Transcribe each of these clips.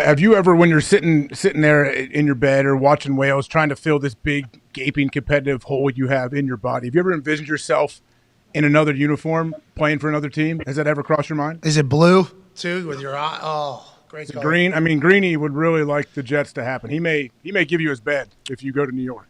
Have you ever, when you're sitting there in your bed or watching whales, trying to fill this big gaping competitive hole you have in your body, have you ever envisioned yourself in another uniform playing for another team? Has that ever crossed your mind? Is it blue too with your eye? Oh, great color. Green. I mean, Greeny would really like the Jets to happen. He may give you his bed if you go to New York.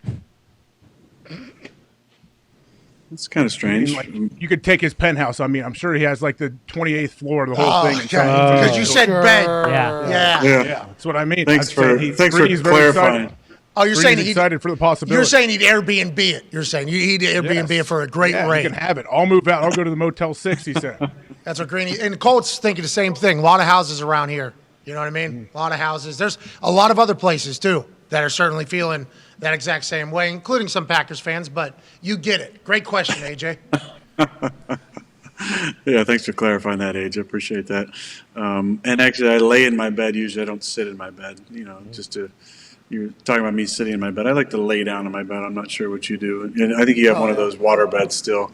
It's kind of strange. I mean, like, you could take his penthouse. I mean, I'm sure he has like the 28th floor of the whole thing. Because you said bed. Yeah. That's what I mean. Thanks for Greeny's clarifying. Oh, you're saying he's excited for the possibility. You're saying he'd Airbnb it. You're saying he'd Airbnb it for a great rate. You can have it. I'll move out. I'll go to the Motel 6, he said. That's what Greeny and Colt's thinking the same thing. A lot of houses around here. You know what I mean? A lot of houses. There's a lot of other places too that are certainly feeling that exact same way, including some Packers fans. But you get it. Great question, AJ. Yeah, thanks for clarifying that, AJ. I appreciate that. And actually, I lay in my bed. Usually, I don't sit in my bed. You know, you're talking about me sitting in my bed. I like to lay down in my bed. I'm not sure what you do. And I think you have one of those water beds still.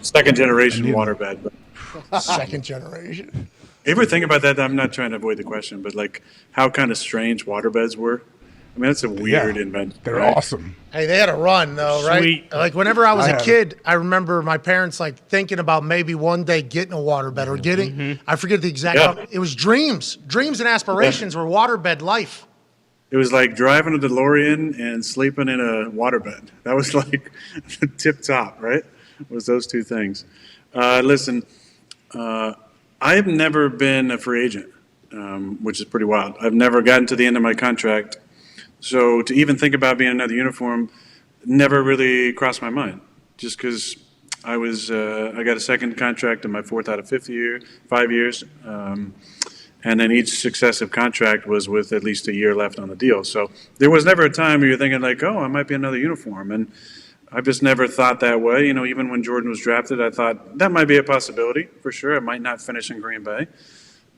Second generation water bed. But, second generation. You ever think about that? I'm not trying to avoid the question, but like how kind of strange water beds were. I mean, that's a weird invention. They're right? awesome. Hey, they had a run though, right? Sweet. Like whenever I was a kid, I remember my parents like thinking about maybe one day getting a waterbed or getting. I forget the exact. It was dreams and aspirations were waterbed life. It was like driving a DeLorean and sleeping in a waterbed. That was like tip top, right? It was those two things. Listen, I've never been a free agent, which is pretty wild. I've never gotten to the end of my contract. So to even think about being another uniform never really crossed my mind, just because I got a second contract in my fourth out of 5 years. And then each successive contract was with at least a year left on the deal. So there was never a time where you're thinking like, oh, I might be another uniform. And I've just never thought that way. You know, even when Jordan was drafted, I thought that might be a possibility for sure. I might not finish in Green Bay.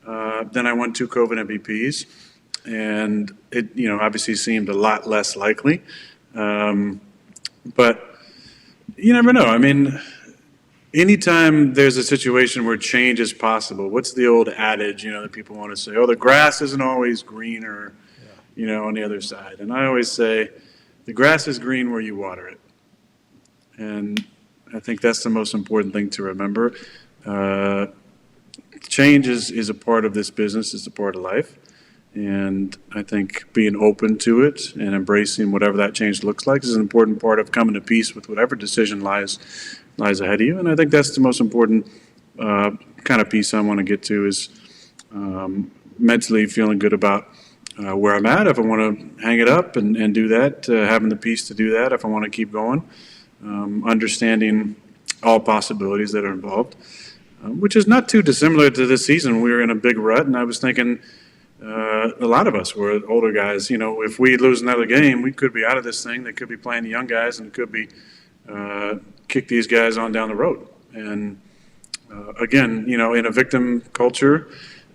Then I won 2 COVID MVPs. And it, obviously seemed a lot less likely. But you never know. I mean, anytime there's a situation where change is possible, what's the old adage, that people want to say, oh, the grass isn't always greener, on the other side. And I always say, the grass is green where you water it. And I think that's the most important thing to remember. Change is a part of this business, it's a part of life. And I think being open to it and embracing whatever that change looks like is an important part of coming to peace with whatever decision lies ahead of you. And I think that's the most important kind of piece I want to get to is mentally feeling good about where I'm at. If I want to hang it up and do that, having the peace to do that. If I want to keep going, understanding all possibilities that are involved, which is not too dissimilar to this season. We were in a big rut, and I was thinking, a lot of us were older guys. If we lose another game, we could be out of this thing. They could be playing the young guys, and it could be kick these guys on down the road. And again, in a victim culture,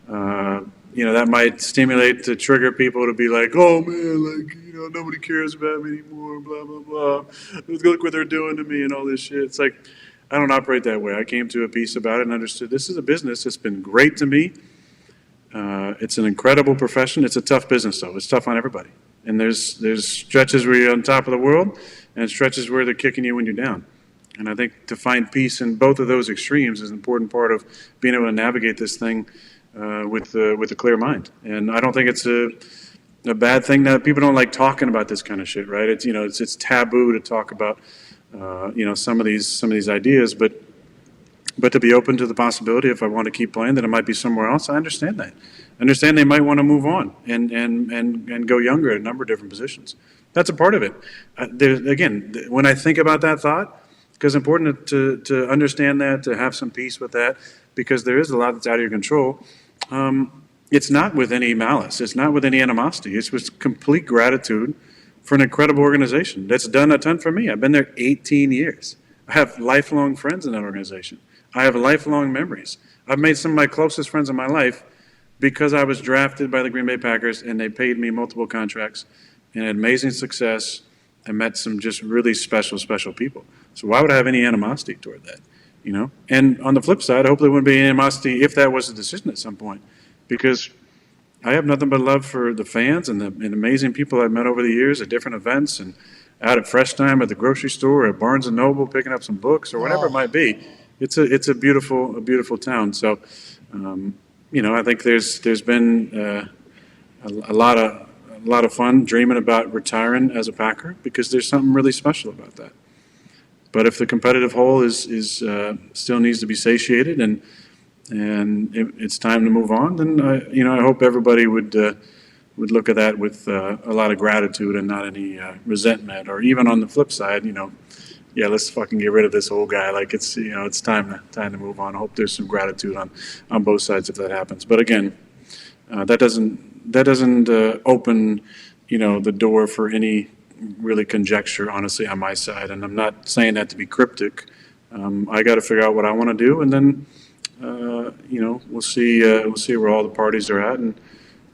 that might stimulate to trigger people to be like, oh man, nobody cares about me anymore, blah blah blah. Look what they're doing to me and all this shit. It's like I don't operate that way. I came to a peace about it and understood this is a business. It's been great to me. It's an incredible profession. It's a tough business, though. It's tough on everybody. And there's stretches where you're on top of the world and stretches where they're kicking you when you're down. And I think to find peace in both of those extremes is an important part of being able to navigate this thing with a clear mind. And I don't think it's a bad thing that people don't like talking about this kind of shit, right? It's it's taboo to talk about some of these ideas, but to be open to the possibility, if I want to keep playing, that it might be somewhere else. I understand that. I understand they might want to move on and go younger at a number of different positions. That's a part of it. Again, when I think about that thought, because it's important to understand that, to have some peace with that, because there is a lot that's out of your control. It's not with any malice. It's not with any animosity. It's with complete gratitude for an incredible organization that's done a ton for me. I've been there 18 years. I have lifelong friends in that organization. I have lifelong memories. I've made some of my closest friends in my life because I was drafted by the Green Bay Packers and they paid me multiple contracts and had amazing success and met some just really special people. So why would I have any animosity toward that? And on the flip side, hopefully there wouldn't be any animosity if that was a decision at some point, because I have nothing but love for the fans and the amazing people I've met over the years at different events and out at Fresh Time at the grocery store, at Barnes and Noble, picking up some books or whatever it might be. It's a beautiful town. So, I think there's been a lot of fun dreaming about retiring as a Packer because there's something really special about that. But if the competitive hole is still needs to be satiated and it's time to move on, then I hope everybody would look at that with a lot of gratitude and not any resentment, or even on the flip side, let's fucking get rid of this old guy. Like it's time to move on. I hope there's some gratitude on both sides if that happens. But again, that doesn't open the door for any really conjecture, honestly, on my side. And I'm not saying that to be cryptic. I got to figure out what I want to do, and then we'll see where all the parties are at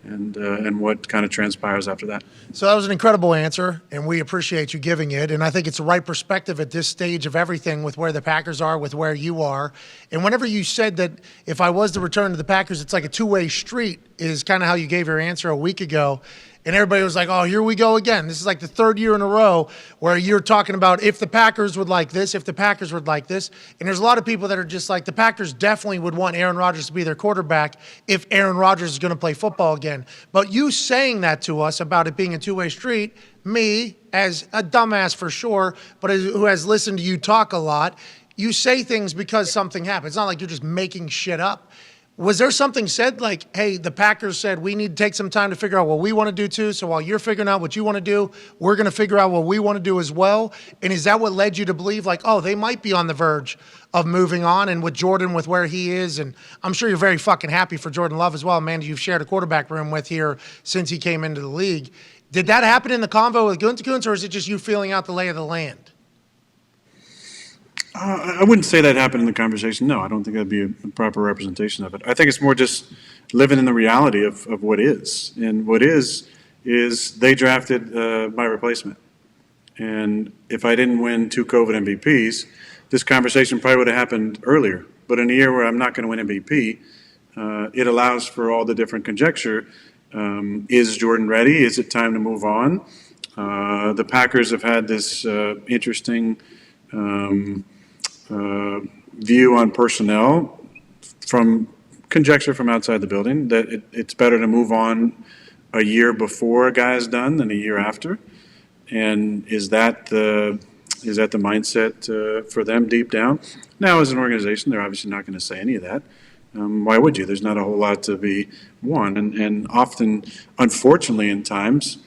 and what kind of transpires after that. So that was an incredible answer, and we appreciate you giving it. And I think it's the right perspective at this stage of everything with where the Packers are, with where you are. And whenever you said that if I was to return to the Packers, it's like a two-way street is kind of how you gave your answer a week ago. And everybody was like, oh, here we go again. This is like the third year in a row where you're talking about if the Packers would like this, if the Packers would like this. And there's a lot of people that are just like, the Packers definitely would want Aaron Rodgers to be their quarterback if Aaron Rodgers is going to play football again. But you saying that to us about it being a two-way street, me, as a dumbass for sure, but who has listened to you talk a lot, you say things because something happened. It's not like you're just making shit up. Was there something said like, hey, the Packers said we need to take some time to figure out what we want to do too, so while you're figuring out what you want to do, we're going to figure out what we want to do as well? And is that what led you to believe like, oh, they might be on the verge of moving on? And with Jordan, with where he is, and I'm sure you're very fucking happy for Jordan Love as well, man, you've shared a quarterback room with here since he came into the league. Did that happen in the convo with Gunther, or is it just you feeling out the lay of the land? I wouldn't say that happened in the conversation. No, I don't think that'd be a proper representation of it. I think it's more just living in the reality of what is. And what is they drafted my replacement. And if I didn't win 2 COVID MVPs, this conversation probably would have happened earlier. But in a year where I'm not going to win MVP, it allows for all the different conjecture. Is Jordan ready? Is it time to move on? The Packers have had this interesting view on personnel from conjecture from outside the building that it's better to move on a year before a guy is done than a year after. And is that the mindset for them deep down? Now, as an organization, they're obviously not going to say any of that. Why would you? There's not a whole lot to be won. And often, unfortunately, in times,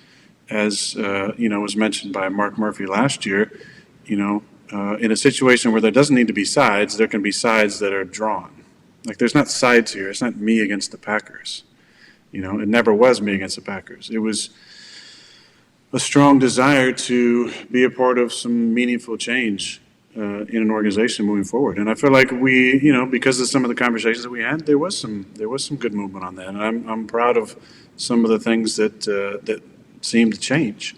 as was mentioned by Mark Murphy last year, in a situation where there doesn't need to be sides, there can be sides that are drawn. Like there's not sides here. It's not me against the Packers. It never was me against the Packers. It was a strong desire to be a part of some meaningful change in an organization moving forward. And I feel like we, because of some of the conversations that we had, there was some good movement on that. And I'm proud of some of the things that seemed to change.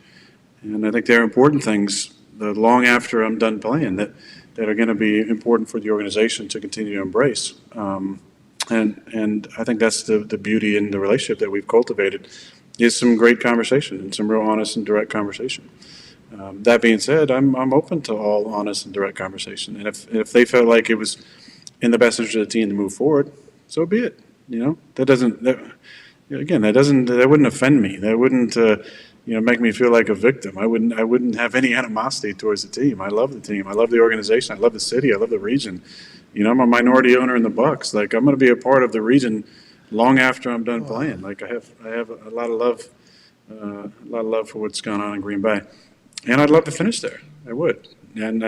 And I think they're important things long after I'm done playing that are going to be important for the organization to continue to embrace. And I think that's the beauty in the relationship that we've cultivated is some great conversation and some real honest and direct conversation. That being said, I'm open to all honest and direct conversation. And if they felt like it was in the best interest of the team to move forward, so be it. That wouldn't offend me. That wouldn't make me feel like a victim. I wouldn't have any animosity towards the team. I love the team. I love the organization. I love the city. I love the region. I'm a minority owner in the Bucs. Like I'm going to be a part of the region long after I'm done playing. Like I have a lot of love for what's going on in Green Bay, and I'd love to finish there. I would, and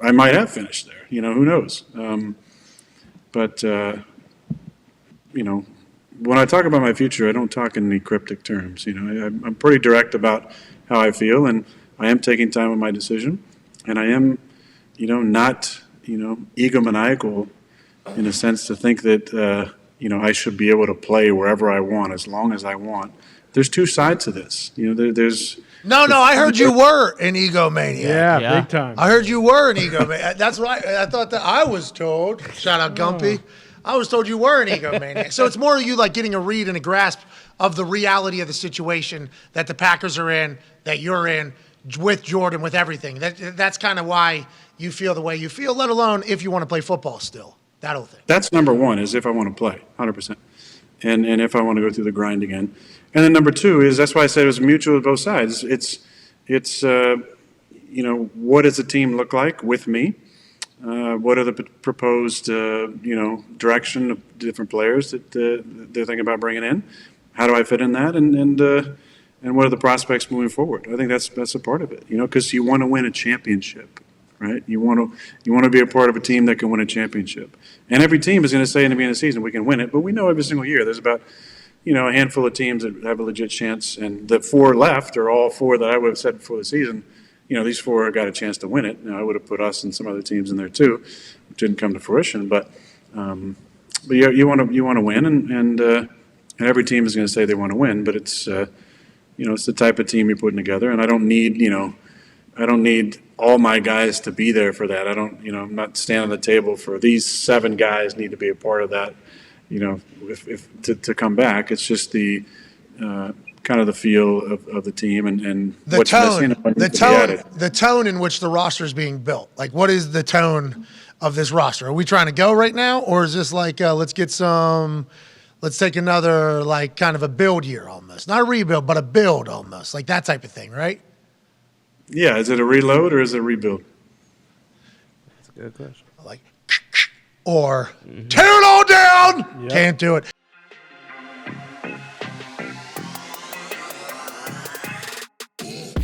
I might have finished there. Who knows? When I talk about my future, I don't talk in any cryptic terms. I'm pretty direct about how I feel, and I am taking time with my decision, and I am, not, egomaniacal in a sense to think that, I should be able to play wherever I want as long as I want. There's two sides to this. There's. No, I heard you were an egomaniac. Yeah, big time. I heard you were an egomaniac. That's what I thought that I was told. Shout out Gumpy. I was told you were an egomaniac. So it's more you like getting a read and a grasp of the reality of the situation that the Packers are in, that you're in, with Jordan, with everything. That's kind of why you feel the way you feel, let alone if you want to play football still. That whole thing. That's number one, is if I want to play, 100%. And if I want to go through the grind again. And then number two is, that's why I said it was mutual with both sides. It's what does the team look like with me? What are the proposed, direction of different players that they're thinking about bringing in? How do I fit in that? And what are the prospects moving forward? I think that's a part of it, because you want to win a championship, right? You want to be a part of a team that can win a championship. And every team is going to say in the beginning of the season, we can win it, but we know every single year there's about, a handful of teams that have a legit chance, and the four left are all four that I would have said before the season, these four got a chance to win it. Now, I would have put us and some other teams in there too, which didn't come to fruition, but you want to win, and every team is going to say they want to win, but it's it's the type of team you're putting together, and I don't need all my guys to be there for that. I'm not standing on the table for these 7 guys need to be a part of that, if to come back. It's just the kind of the feel of the team and the what's tone, missing. The tone in which the roster is being built. Like, what is the tone of this roster? Are we trying to go right now, or is this like let's take another, like, kind of a build year almost. Not a rebuild, but a build almost. Like that type of thing, right? Yeah. Is it a reload or is it a rebuild? That's a good question. Like, or tear it all down. Yep. Can't do it.